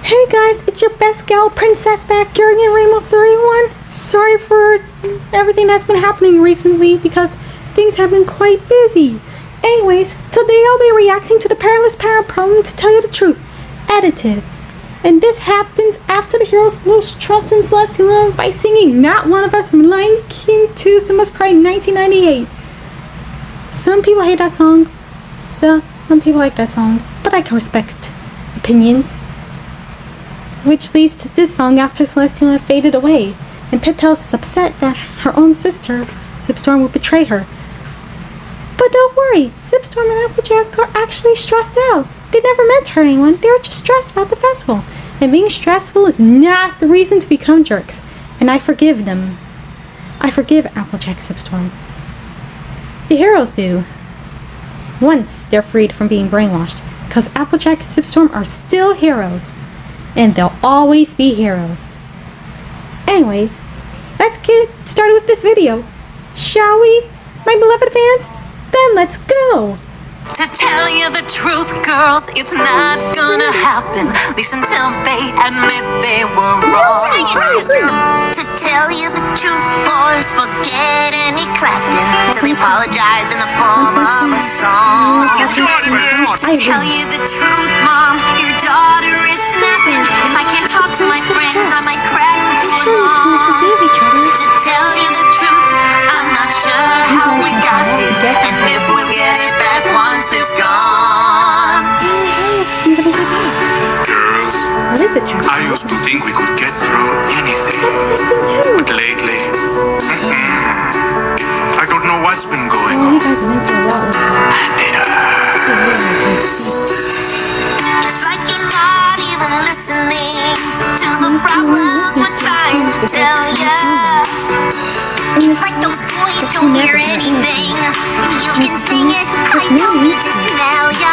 Hey guys, it's your best gal princess back here in Rainbow 31. Sorry for everything that's been happening recently because things have been quite busy. Anyways, today I'll be reacting to the Perilous Parent Problem to tell you the truth. Edited. And this happens after the heroes lose trust in Celestia and Luna by singing Not One of Us from Lion King 2 Simba's Pride 1998. Some people hate that song. Some people like that song. But I can respect opinions. Which leads to this song after Celestia and Luna faded away, and Petals is upset that her own sister, Zipp Storm, will betray her. But don't worry, Zipp Storm and Applejack are actually stressed out. They never meant to hurt anyone, they were just stressed about the festival. And being stressful is not the reason to become jerks, and I forgive them. I forgive Applejack, Zipp Storm. The heroes do. Once they're freed from being brainwashed, because Applejack and Zipp Storm are still heroes. And they'll always be heroes. Anyways, let's get started with this video. Shall we, my beloved fans? Then let's go! To tell you the truth, girls, it's not gonna happen. At least until they admit they were wrong. To tell you the truth, boys, forget any clapping till they apologize in the form of a song. To tell you the truth, Mom, your daughter is snapping. If I can't talk to my friends, I might crack too long. To tell you the truth, I'm not sure how we got here, and if we'll get it back once it's gone. Girls, I used to think we could get through anything, but lately, I don't know what's been going on, and it hurts. It's like you're not even listening to the problems we're trying to tell ya. It's like those boys don't hear anything. You can sing it, I don't need to smell ya.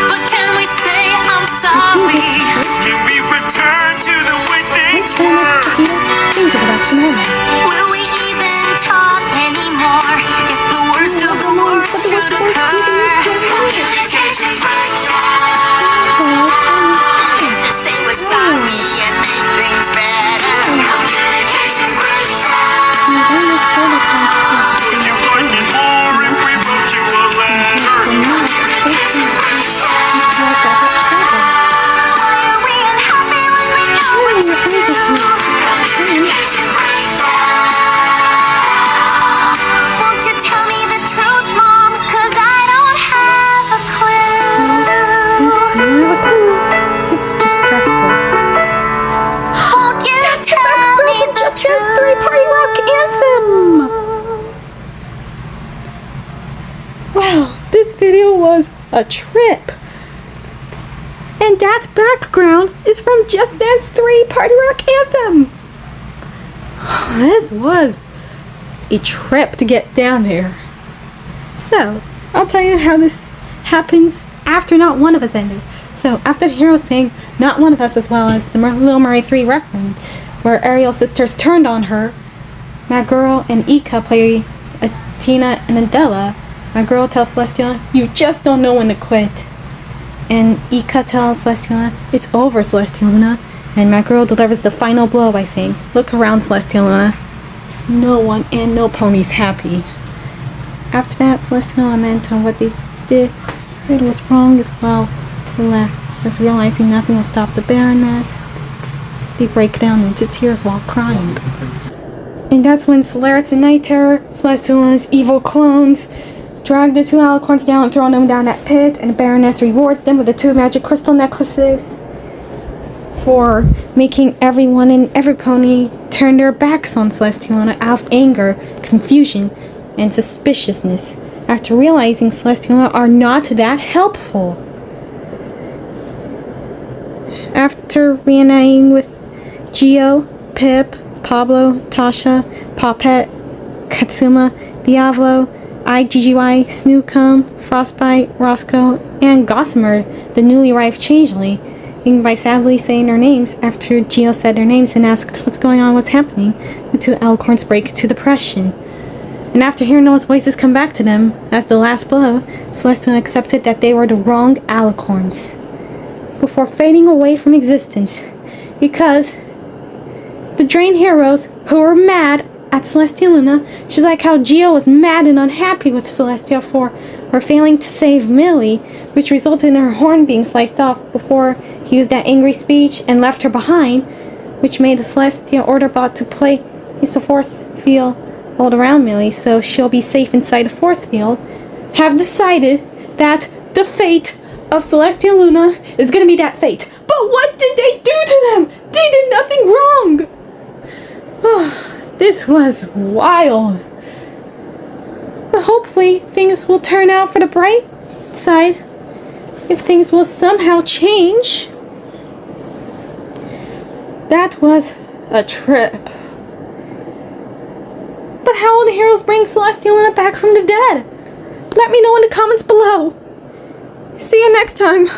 But can we say I'm sorry? Can we return to the way things were? Will we even talk anymore if the worst of the worst should occur? Communication breakdown. Let's just say we're sorry and make things better. Communication breakdown. Would you like it more if we wrote you a letter? Communication breakdown. Why are we unhappy when we know what to do? Communication breakdown. Won't you tell me the truth, Mom? 'Cause I don't have a clue. It's just stressful. Won't you tell me the truth? Three-party rock anthem! Wow, this video was a trip. And that background is from Just Dance 3 Party Rock Anthem. This was a trip to get down there. So, I'll tell you how this happens after Not One of Us ended. So, after the heroes sang Not One of Us, as well as the Little Mermaid 3 reference, where Ariel's sisters turned on her, my girl and I.G.G.Y play Tina and Adela. My girl tells Celestia, you just don't know when to quit. And I.G.G.Y tells Celestia, it's over, Celestia and Luna. And my girl delivers the final blow by saying, look around, Celestia and Luna. No one and no pony's happy. After that, Celestia and Luna lament on what they did. It was wrong as well. As realizing nothing will stop the Baroness, they break down into tears while crying. And that's when Solaris and Night Terror, Celestia and Luna's evil clones, drag the two alicorns down and throw them down that pit, and the Baroness rewards them with the 2 magic crystal necklaces for making everyone and every pony turn their backs on Celestia and Luna out of anger, confusion, and suspiciousness after realizing Celestia and Luna are not that helpful. After reuniting with Gio, Pipp, Pablo, Tasha, Pepp, Katsuma, Diavlo, I.G.G.Y, Snookum, Frostbite, Roscoe, and Gossamer, the newly arrived changeling, by sadly saying their names after Gio said their names and asked what's going on, what's happening, the two alicorns break into depression. And after hearing those voices come back to them as the last blow, Celestia accepted that they were the wrong alicorns. before fading away from existence. Because the Drain heroes who were mad at Celestia and Luna, just like how Gio was mad and unhappy with Celestia for her failing to save Milli, which resulted in her horn being sliced off before he used that angry speech and left her behind, which made the Celestia Orderbot to place a force field all around Milli so she'll be safe inside a force field, have decided that the fate of Celestia and Luna is gonna be that fate. But what did they do to them? They did nothing wrong! This was wild. But hopefully things will turn out for the bright side. If things will somehow change. That was a trip. But how will the heroes bring Celestia and Luna back from the dead? Let me know in the comments below. See you next time.